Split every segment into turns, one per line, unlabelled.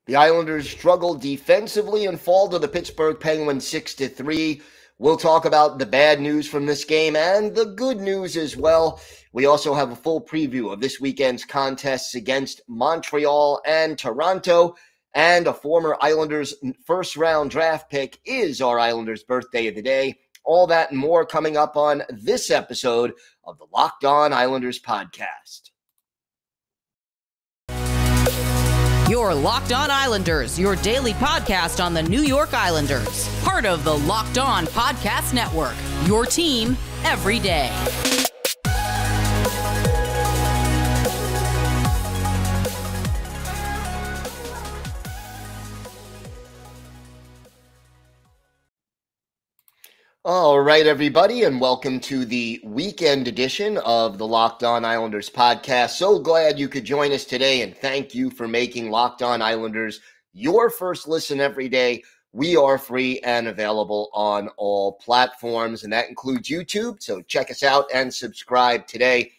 The Islanders struggle defensively and fall to the Pittsburgh Penguins 6-3. We'll talk about the bad news from this game and the good news as well. We also have a full preview of this weekend's contests against Montreal and Toronto. And a former Islanders first-round draft pick is our Islanders' birthday of the day. All that and more coming up on this episode of the Locked On Islanders podcast.
Your Locked On Islanders, your daily podcast on the New York Islanders. Part of the Locked On Podcast Network, your team every day.
All right, everybody, and welcome to the weekend edition of the Locked On Islanders podcast. So glad you could join us today, and thank you for making Locked On Islanders your first listen every day. We are free and available on all platforms, and that includes YouTube, so check us out and subscribe today.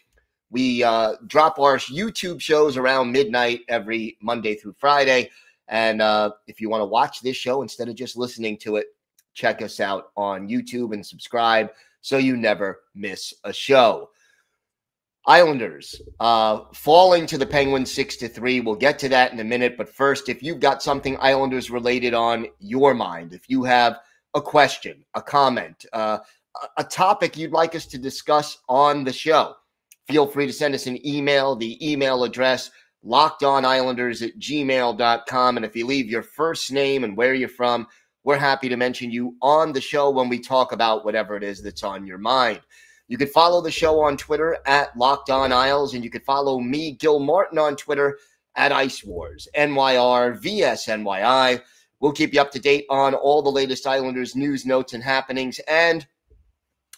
We drop our YouTube shows around midnight every Monday through Friday, and if you want to watch this show instead of just listening to it, check us out on YouTube and subscribe so you never miss a show. Islanders falling to the Penguins 6-3. We'll get to that in a minute. But first, if you've got something Islanders related on your mind, if you have a question, a comment, a topic you'd like us to discuss on the show, feel free to send us an email. The email address, lockedonislanders@gmail.com. And if you leave your first name and where you're from, we're happy to mention you on the show when we talk about whatever it is that's on your mind. You can follow the show on Twitter at Locked On Isles, and you can follow me, Gil Martin, on Twitter at Ice Wars, NYR, VSNYI. We'll keep you up to date on all the latest Islanders news, notes, and happenings, and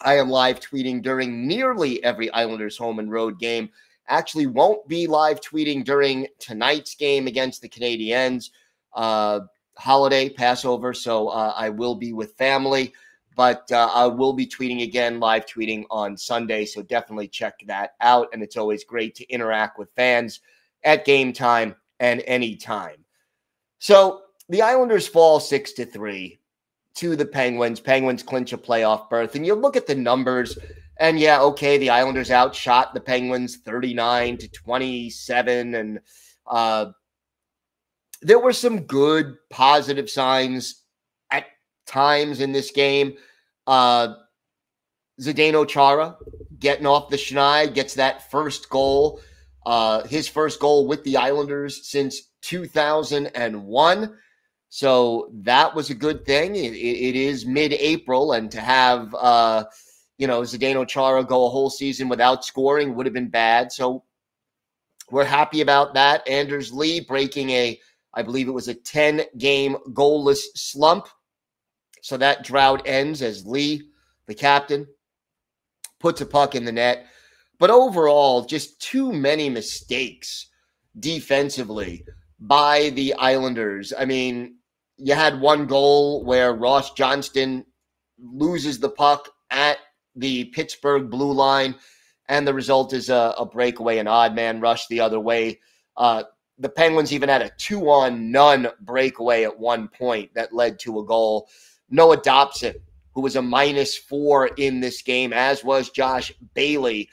I am live tweeting during nearly every Islanders home and road game. Actually won't be live tweeting during tonight's game against the Canadiens. Holiday, Passover, so I will be with family, but I will be tweeting again, live tweeting on Sunday, so definitely check that out, and it's always great to interact with fans at game time and any time. So the Islanders fall 6-3 to the Penguins. Penguins clinch a playoff berth, and you look at the numbers, and yeah, okay, the Islanders outshot the Penguins 39-27, and there were some good, positive signs at times in this game. Zdeno Chara getting off the schneid, gets that first goal, his first goal with the Islanders since 2001. So that was a good thing. It is mid-April, and to have, Zdeno Chara go a whole season without scoring would have been bad. So we're happy about that. Anders Lee breaking I believe it was a 10-game goalless slump. So that drought ends as Lee, the captain, puts a puck in the net. But overall, just too many mistakes defensively by the Islanders. I mean, you had one goal where Ross Johnston loses the puck at the Pittsburgh blue line, and the result is a breakaway, an odd man rush the other way. The Penguins even had a 2-on-none breakaway at one point that led to a goal. Noah Dobson, who was a -4 in this game, as was Josh Bailey.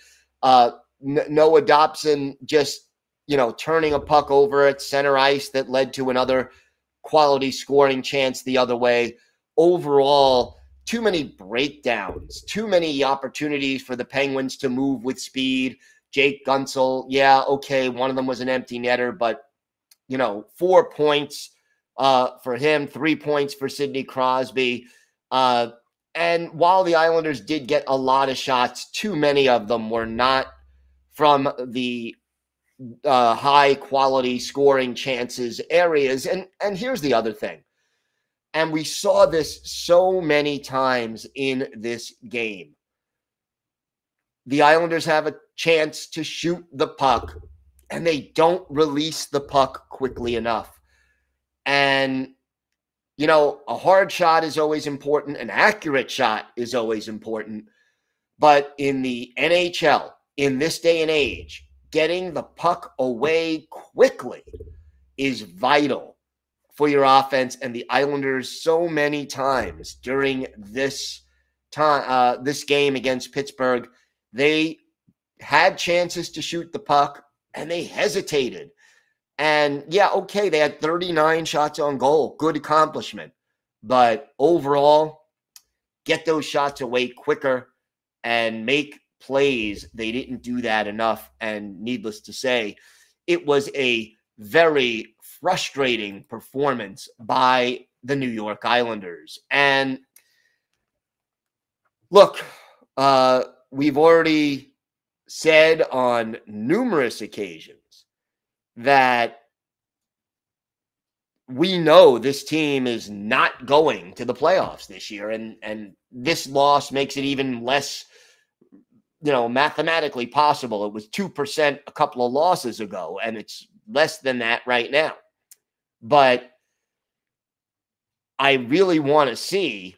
Noah Dobson just, turning a puck over at center ice that led to another quality scoring chance the other way. Overall, too many breakdowns, too many opportunities for the Penguins to move with speed. Jake Gunsel, yeah, okay, one of them was an empty netter, but, 4 points for him, 3 points for Sidney Crosby. And while the Islanders did get a lot of shots, too many of them were not from the high-quality scoring chances areas. And here's the other thing, and we saw this so many times in this game. The Islanders have a chance to shoot the puck, and they don't release the puck quickly enough. And, a hard shot is always important. An accurate shot is always important. But in the NHL, in this day and age, getting the puck away quickly is vital. for your offense. And the Islanders, so many times during this game against Pittsburgh, they had chances to shoot the puck and they hesitated. And yeah, okay, they had 39 shots on goal. Good accomplishment. But overall, get those shots away quicker and make plays. They didn't do that enough. And needless to say, it was a very frustrating performance by the New York Islanders. And look, we've already said on numerous occasions that we know this team is not going to the playoffs this year. And this loss makes it even less, mathematically possible. It was 2% a couple of losses ago, and it's less than that right now. But I really want to see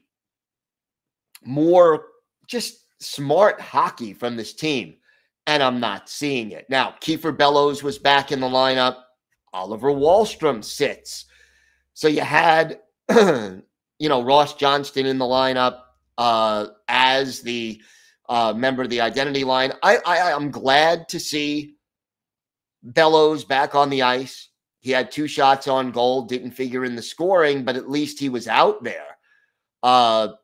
more just smart hockey from this team, and I'm not seeing it. Now, Kiefer Bellows was back in the lineup. Oliver Wahlstrom sits. So you had, Ross Johnston in the lineup as the member of the identity line. I'm glad to see Bellows back on the ice. He had 2 shots on goal, didn't figure in the scoring, but at least he was out there. But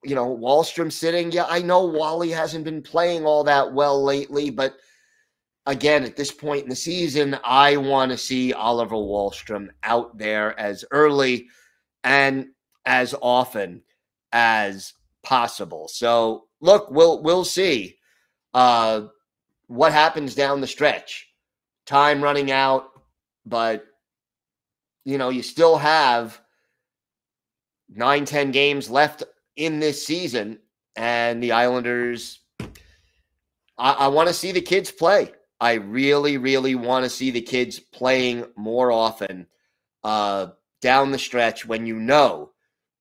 Wahlstrom sitting. Yeah, I know Wally hasn't been playing all that well lately, but again, at this point in the season, I want to see Oliver Wahlstrom out there as early and as often as possible. So, look, we'll see what happens down the stretch. Time running out, but you still have 9-10 games left in this season, and the Islanders, I want to see the kids play. I really, really want to see the kids playing more often down the stretch when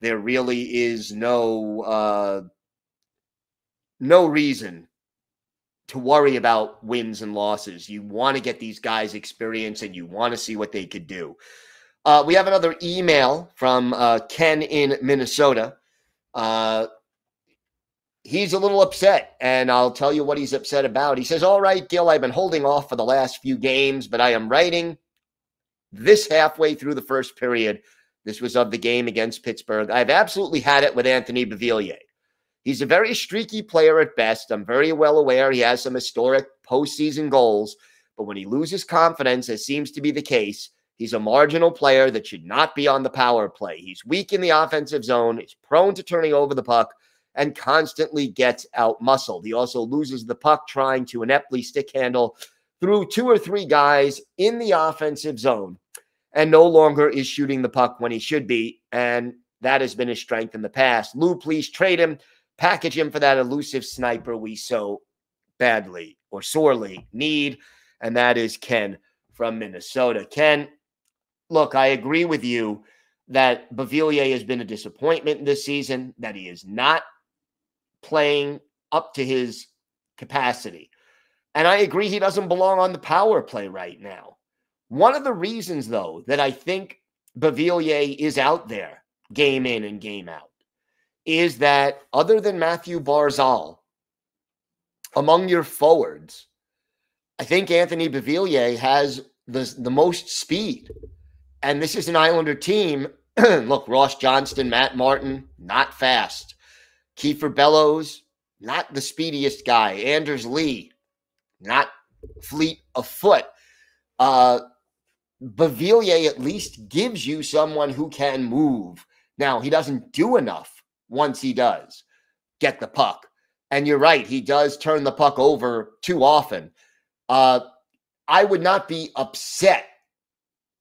there really is no reason to worry about wins and losses. You want to get these guys experience, and you want to see what they could do. We have another email from Ken in Minnesota. He's a little upset, and I'll tell you what he's upset about. He says, all right, Gil, I've been holding off for the last few games, but I am writing this halfway through the first period. This was of the game against Pittsburgh. I've absolutely had it with Anthony Beauvillier. He's a very streaky player at best. I'm very well aware he has some historic postseason goals, but when he loses confidence, as seems to be the case, he's a marginal player that should not be on the power play. He's weak in the offensive zone. He's prone to turning over the puck and constantly gets out-muscled. He also loses the puck trying to ineptly stick handle through 2 or 3 guys in the offensive zone and no longer is shooting the puck when he should be, and that has been his strength in the past. Lou, please trade him. Package him for that elusive sniper we so badly or sorely need, and that is Ken from Minnesota. Ken, look, I agree with you that Beauvillier has been a disappointment this season, that he is not playing up to his capacity. And I agree he doesn't belong on the power play right now. One of the reasons, though, that I think Beauvillier is out there game in and game out is that other than Matthew Barzal, among your forwards, I think Anthony Beauvillier has the most speed. And this is an Islander team. Look, Ross Johnston, Matt Martin, not fast. Kiefer Bellows, not the speediest guy. Anders Lee, not fleet of foot. Beauvillier at least gives you someone who can move. Now, he doesn't do enough once he does get the puck. And you're right, he does turn the puck over too often. I would not be upset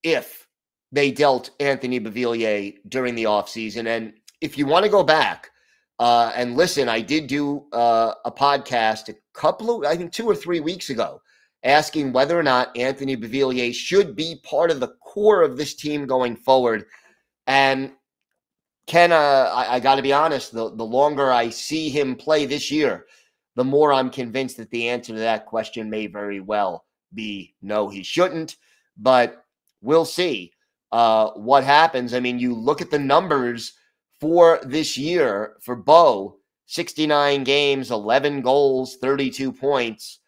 if they dealt Anthony Beauvillier during the offseason. And if you want to go back and listen, I did do a podcast I think 2 or 3 weeks ago, asking whether or not Anthony Beauvillier should be part of the core of this team going forward. And Ken, I got to be honest, the longer I see him play this year, the more I'm convinced that the answer to that question may very well be no, he shouldn't. But we'll see what happens. I mean, you look at the numbers for this year for Bo, 69 games, 11 goals, 32 points.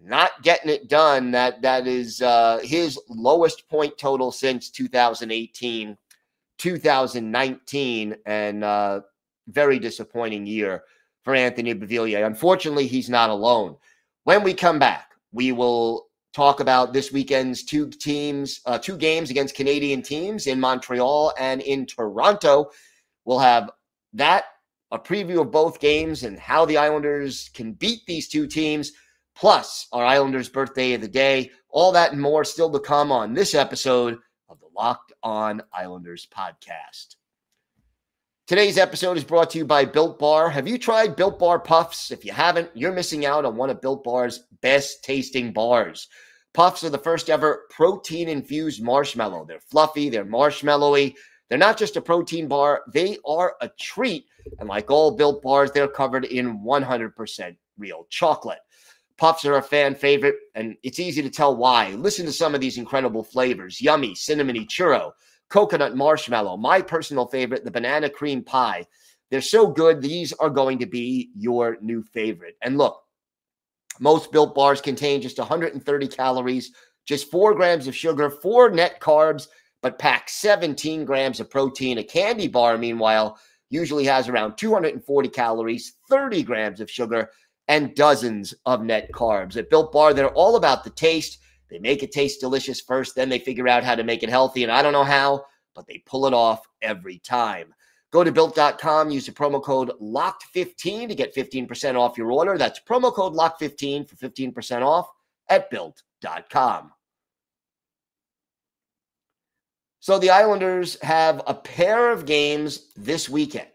Not getting it done. That is his lowest point total since 2018, 2019, and very disappointing year for Anthony Beauvillier. Unfortunately, he's not alone. When we come back, we will talk about this weekend's two games against Canadian teams in Montreal and in Toronto. We'll have that, a preview of both games and how the Islanders can beat these two teams, plus our Islanders birthday of the day. All that and more still to come on this episode of the Locked On Islanders podcast. Today's episode is brought to you by Built Bar. Have you tried Built Bar Puffs? If you haven't, you're missing out on one of Built Bar's best tasting bars. Puffs are the first ever protein-infused marshmallow. They're fluffy, they're marshmallowy. They're not just a protein bar, they are a treat. And like all Built Bars, they're covered in 100% real chocolate. Puffs are a fan favorite, and it's easy to tell why. Listen to some of these incredible flavors: yummy, cinnamony churro, coconut marshmallow, my personal favorite, the banana cream pie. They're so good, these are going to be your new favorite. And look, most Built Bars contain just 130 calories, just 4 grams of sugar, 4 net carbs, but pack 17 grams of protein. A candy bar, meanwhile, usually has around 240 calories, 30 grams of sugar, and dozens of net carbs. At Built Bar, they're all about the taste. They make it taste delicious first, then they figure out how to make it healthy, and I don't know how, but they pull it off every time. Go to Built.com, use the promo code LOCKED15 to get 15% off your order. That's promo code LOCKED15 for 15% off at Built.com. So the Islanders have a pair of games this weekend,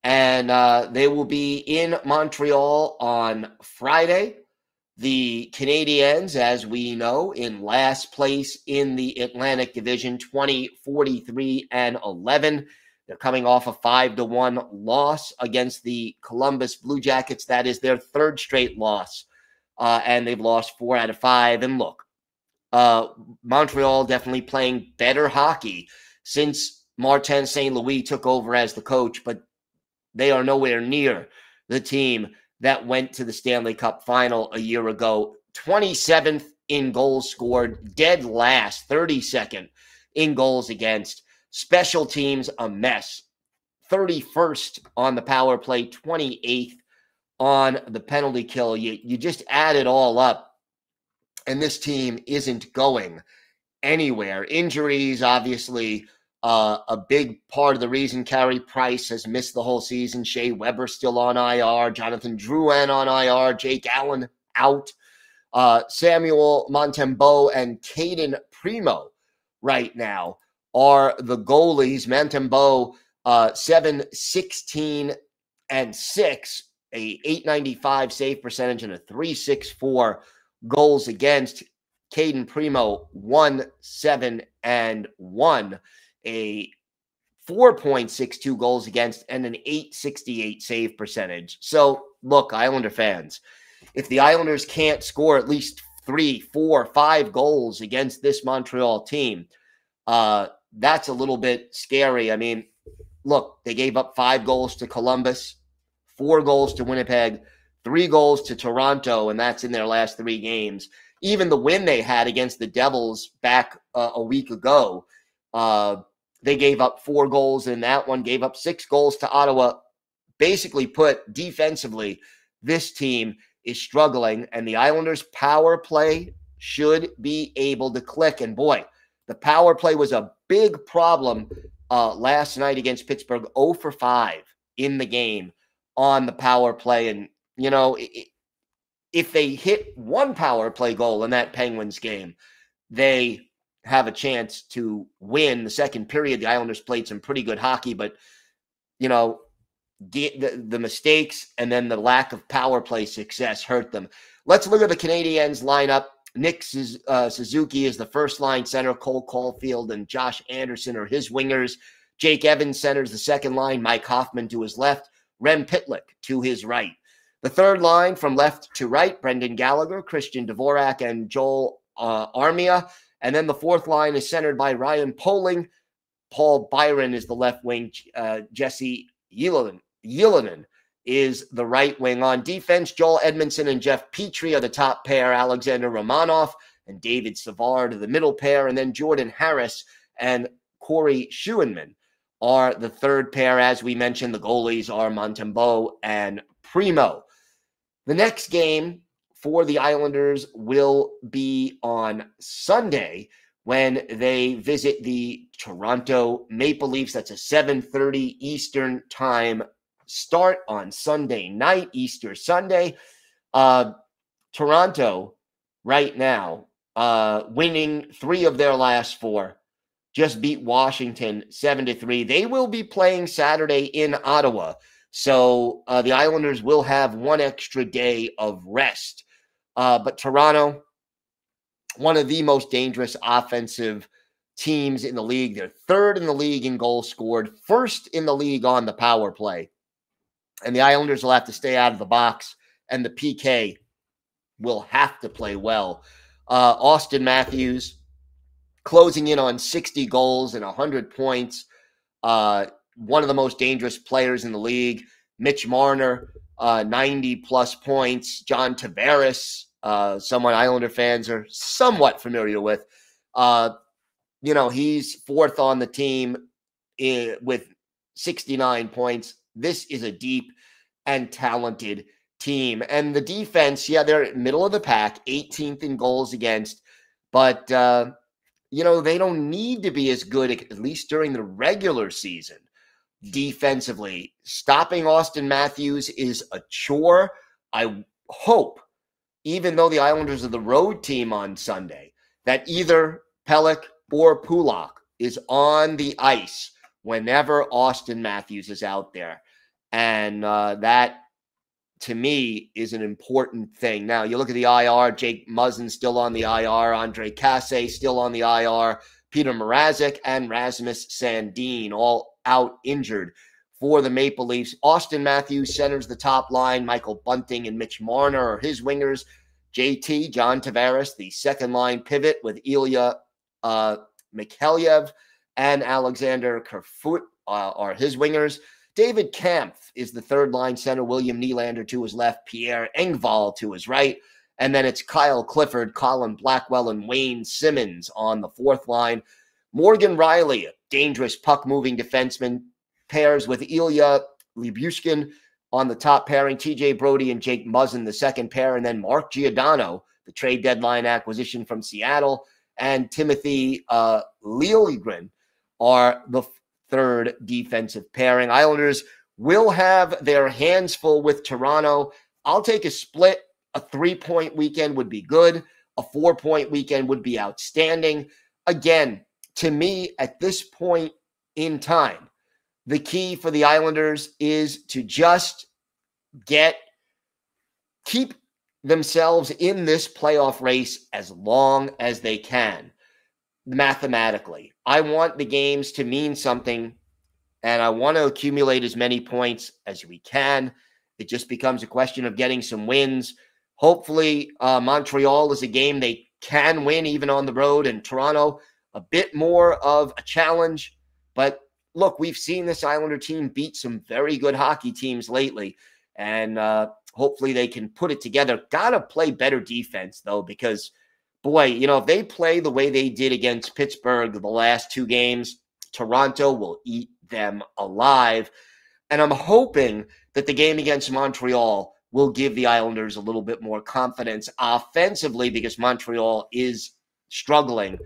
and they will be in Montreal on Friday. The Canadiens, as we know, in last place in the Atlantic Division, 20-43-11. They're coming off a 5-1 loss against the Columbus Blue Jackets. That is their third straight loss, and they've lost 4 out of 5. And look, Montreal definitely playing better hockey since Martin St. Louis took over as the coach, but they are nowhere near the team that went to the Stanley Cup final a year ago. 27th in goals scored, dead last, 32nd in goals against. Special teams, a mess. 31st on the power play, 28th on the penalty kill. You just add it all up, and this team isn't going anywhere. Injuries, obviously, a big part of the reason. Carey Price has missed the whole season. Shea Weber still on IR. Jonathan Drouin on IR. Jake Allen out. Samuel Montembeault and Caden Primo right now are the goalies. Montembeault, 7-16-6, a .895 save percentage and a .364 goals against. Caden Primo, 1-7-1, a 4.62 goals against, and an .868 save percentage. So, look, Islander fans, if the Islanders can't score at least 3, 4, 5 goals against this Montreal team, that's a little bit scary. I mean, look, they gave up 5 goals to Columbus, 4 goals to Winnipeg, 3 goals to Toronto, and that's in their last 3 games. Even the win they had against the Devils back a week ago, they gave up 4 goals in that one, gave up 6 goals to Ottawa. Basically put, defensively, this team is struggling, and the Islanders' power play should be able to click. And boy, the power play was a big problem last night against Pittsburgh, 0 for 5 in the game on the power play. And, you know, if they hit one power play goal in that Penguins game, they have a chance to win. The second period, the Islanders played some pretty good hockey, but, you know, the mistakes and then the lack of power play success hurt them. Let's look at the Canadiens lineup. Nick Suzuki is the first line center. Cole Caulfield and Josh Anderson are his wingers. Jake Evans centers the second line. Mike Hoffman to his left. Rem Pitlick to his right. The third line from left to right, Brendan Gallagher, Christian Dvorak, and Joel Armia. And then the fourth line is centered by Ryan Poehling. Paul Byron is the left wing. Jesse Ylonen is the right wing. On defense, Joel Edmondson and Jeff Petrie are the top pair. Alexander Romanov and David Savard are the middle pair. And then Jordan Harris and Corey Schuenman are the third pair. As we mentioned, the goalies are Montembeault and Primo. The next game for the Islanders will be on Sunday when they visit the Toronto Maple Leafs. That's a 7:30 Eastern time start on Sunday night, Easter Sunday. Toronto right now winning 3 of their last 4. Just beat Washington 7-3. They will be playing Saturday in Ottawa. So the Islanders will have 1 extra day of rest. But Toronto, one of the most dangerous offensive teams in the league. They're 3rd in the league in goals scored, 1st in the league on the power play. And the Islanders will have to stay out of the box, and the PK will have to play well. Austin Matthews closing in on 60 goals and 100 points. One of the most dangerous players in the league. Mitch Marner, 90-plus points. John Tavares, someone Islander fans are somewhat familiar with. He's 4th on the team with 69 points. This is a deep and talented team. And the defense, they're middle of the pack, 18th in goals against. But, they don't need to be as good, at least during the regular season, defensively. Stopping Austin Matthews is a chore. I hope, even though the Islanders are the road team on Sunday, that either Pelech or Pulak is on the ice whenever Austin Matthews is out there. And that, to me, is an important thing. Now, you look at the IR, Jake Muzzin still on the IR, Andre Casse still on the IR, Peter Mrazek and Rasmus Sandin all out injured for the Maple Leafs. Austin Matthews centers the top line. Michael Bunting and Mitch Marner are his wingers. JT, John Tavares, the second line pivot with Ilya Mikheyev and Alexander Kerfoot are his wingers. David Kampf is the third line center. William Nylander to his left. Pierre Engvall to his right. And then it's Kyle Clifford, Colin Blackwell, and Wayne Simmons on the fourth line. Morgan Riley, a dangerous puck-moving defenseman, pairs with Ilya Lyubushkin on the top pairing. TJ Brody and Jake Muzzin, the second pair. And then Mark Giordano, the trade deadline acquisition from Seattle, and Timothy Liljegren are the third defensive pairing. Islanders will have their hands full with Toronto. I'll take a split. A 3-point weekend would be good. A 4-point weekend would be outstanding. Again, to me, at this point in time, the key for the Islanders is to just keep themselves in this playoff race as long as they can. Mathematically, I want the games to mean something, and I want to accumulate as many points as we can. It just becomes a question of getting some wins. Hopefully, Montreal is a game they can win even on the road, and Toronto a bit more of a challenge. But look, we've seen this Islander team beat some very good hockey teams lately, and hopefully they can put it together. Got to play better defense, though, because boy, if they play the way they did against Pittsburgh the last 2 games, Toronto will eat them alive. And I'm hoping that the game against Montreal will give the Islanders a little bit more confidence offensively, because Montreal is struggling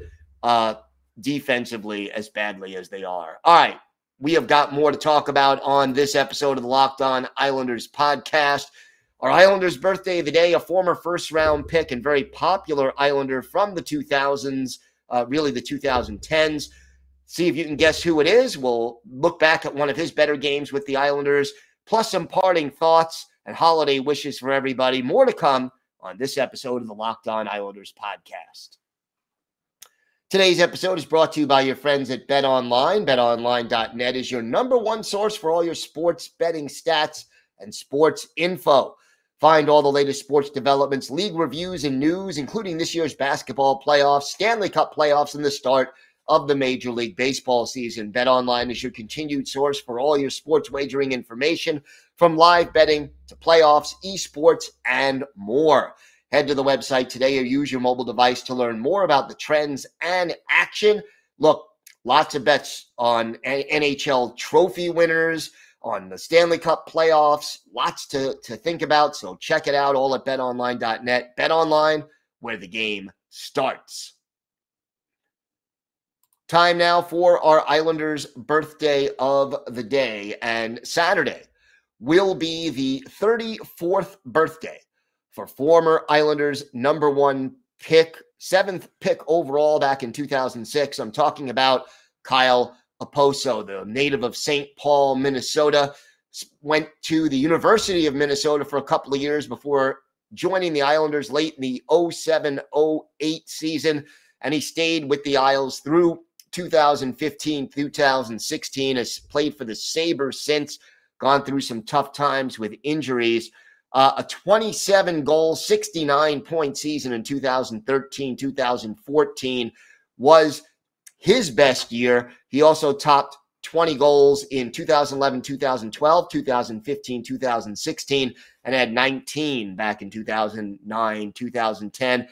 defensively as badly as they are. All right, we have got more to talk about on this episode of the Locked On Islanders podcast. Our Islanders' birthday of the day, a former first-round pick and very popular Islander from the 2000s, really the 2010s. See if you can guess who it is. We'll look back at one of his better games with the Islanders, plus some parting thoughts and holiday wishes for everybody. More to come on this episode of the Locked On Islanders podcast. Today's episode is brought to you by your friends at BetOnline. BetOnline.net is your number one source for all your sports betting stats and sports info. Find all the latest sports developments, league reviews, and news, including this year's basketball playoffs, Stanley Cup playoffs, and the start of the Major League Baseball season. BetOnline is your continued source for all your sports wagering information, from live betting to playoffs, esports, and more. Head to the website today or use your mobile device to learn more about the trends and action. Look, lots of bets on NHL trophy winners, on the Stanley Cup playoffs, lots to think about. So check it out all at betonline.net. BetOnline, where the game starts. Time now for our Islanders' birthday of the day. And Saturday will be the 34th birthday for former Islanders #1 pick, 7th pick overall back in 2006. I'm talking about Kyle Okposo, the native of St. Paul, Minnesota. Went to the University of Minnesota for a couple of years before joining the Islanders late in the 07-08 season. And he stayed with the Isles through 2015, 2016, has played for the Sabres since, gone through some tough times with injuries. A 27-goal, 69-point season in 2013-2014 was his best year. He also topped 20 goals in 2011, 2012, 2015, 2016, and had 19 back in 2009, 2010.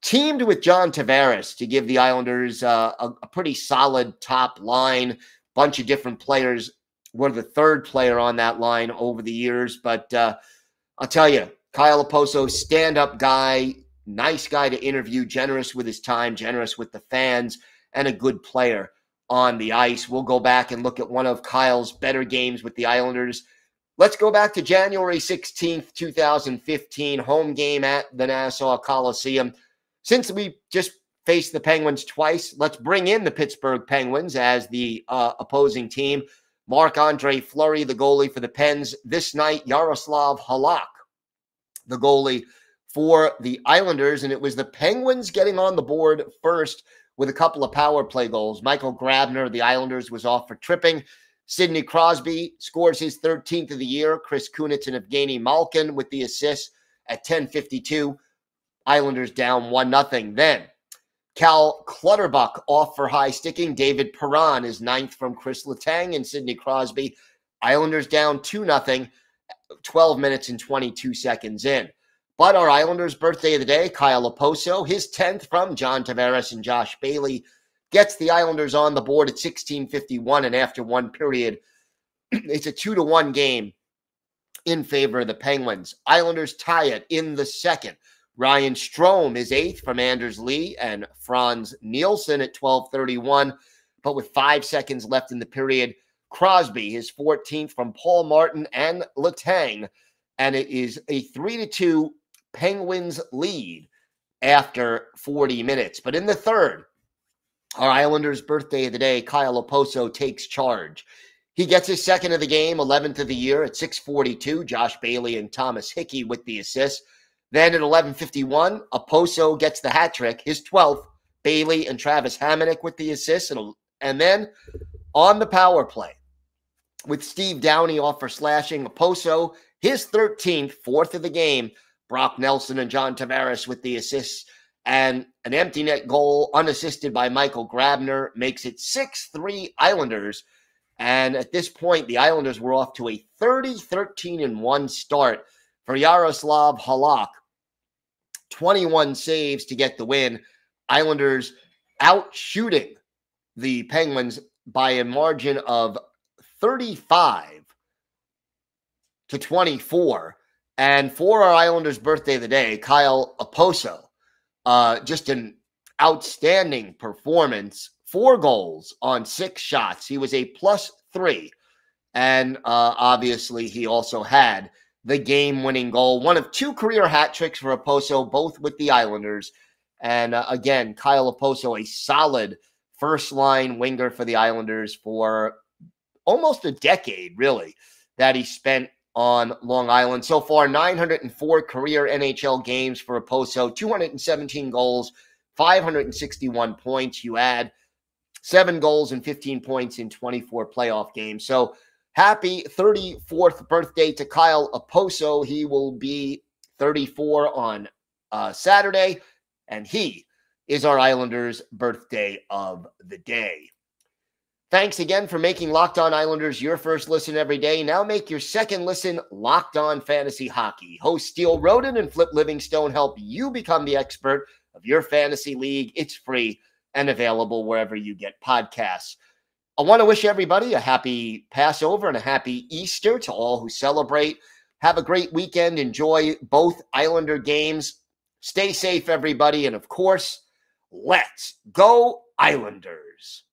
Teamed with John Tavares to give the Islanders a pretty solid top line, bunch of different players. Were the third player on that line over the years, but I'll tell you, Kyle Okposo, stand-up guy, nice guy to interview, generous with his time, generous with the fans, and a good player on the ice. We'll go back and look at one of Kyle's better games with the Islanders. Let's go back to January 16th, 2015, home game at the Nassau Coliseum. Since we just faced the Penguins twice, let's bring in the Pittsburgh Penguins as the opposing team. Marc-Andre Fleury, the goalie for the Pens. This night, Yaroslav Halak, the goalie for the Islanders. And it was the Penguins getting on the board first with a couple of power play goals. Michael Grabner of the Islanders was off for tripping. Sidney Crosby scores his 13th of the year. Chris Kunitz and Evgeny Malkin with the assist at 10:52. Islanders down 1-0. Then Cal Clutterbuck off for high sticking. David Perron is 9th from Chris Letang and Sidney Crosby. Islanders down 2-0, 12 minutes and 22 seconds in. But our Islanders' birthday of the day, Kyle Okposo, his 10th from John Tavares and Josh Bailey, gets the Islanders on the board at 16:51, and after one period, it's a 2-1 game in favor of the Penguins. Islanders tie it in the second. Ryan Strome is 8th from Anders Lee and Franz Nielsen at 12:31. But with 5 seconds left in the period, Crosby, his 14th from Paul Martin and Letang. And it is a 3-2 Penguins lead after 40 minutes. But in the third, our Islanders' birthday of the day, Kyle Okposo takes charge. He gets his second of the game, 11th of the year at 6:42. Josh Bailey and Thomas Hickey with the assist. Then at 11:51, Okposo gets the hat trick, his 12th. Bailey and Travis Hamonic with the assist. And then on the power play, with Steve Downey off for slashing, Okposo, his 13th, 4th of the game. Brock Nelson and John Tavares with the assists. And an empty net goal unassisted by Michael Grabner makes it 6-3 Islanders. And at this point, the Islanders were off to a 30-13-1 start for Yaroslav Halak. 21 saves to get the win. Islanders out shooting the Penguins by a margin of 35-24. And for our Islanders' birthday of the day, Kyle Okposo, just an outstanding performance. 4 goals on 6 shots. He was a +3. And obviously, he also had the game-winning goal. One of 2 career hat tricks for Okposo, both with the Islanders. And again, Kyle Okposo, a solid first-line winger for the Islanders for almost a decade, really, that he spent on Long Island. So far, 904 career NHL games for Okposo, 217 goals, 561 points. You add 7 goals and 15 points in 24 playoff games. So Happy 34th birthday to Kyle Oposo. He will be 34 on Saturday, and he is our Islanders' birthday of the day. Thanks again for making Locked On Islanders your first listen every day. Now make your second listen Locked On Fantasy Hockey. Hosts Steele Roden and Flip Livingstone help you become the expert of your fantasy league. It's free and available wherever you get podcasts. I want to wish everybody a happy Passover and a happy Easter to all who celebrate. Have a great weekend. Enjoy both Islander games. Stay safe, everybody. And of course, let's go Islanders.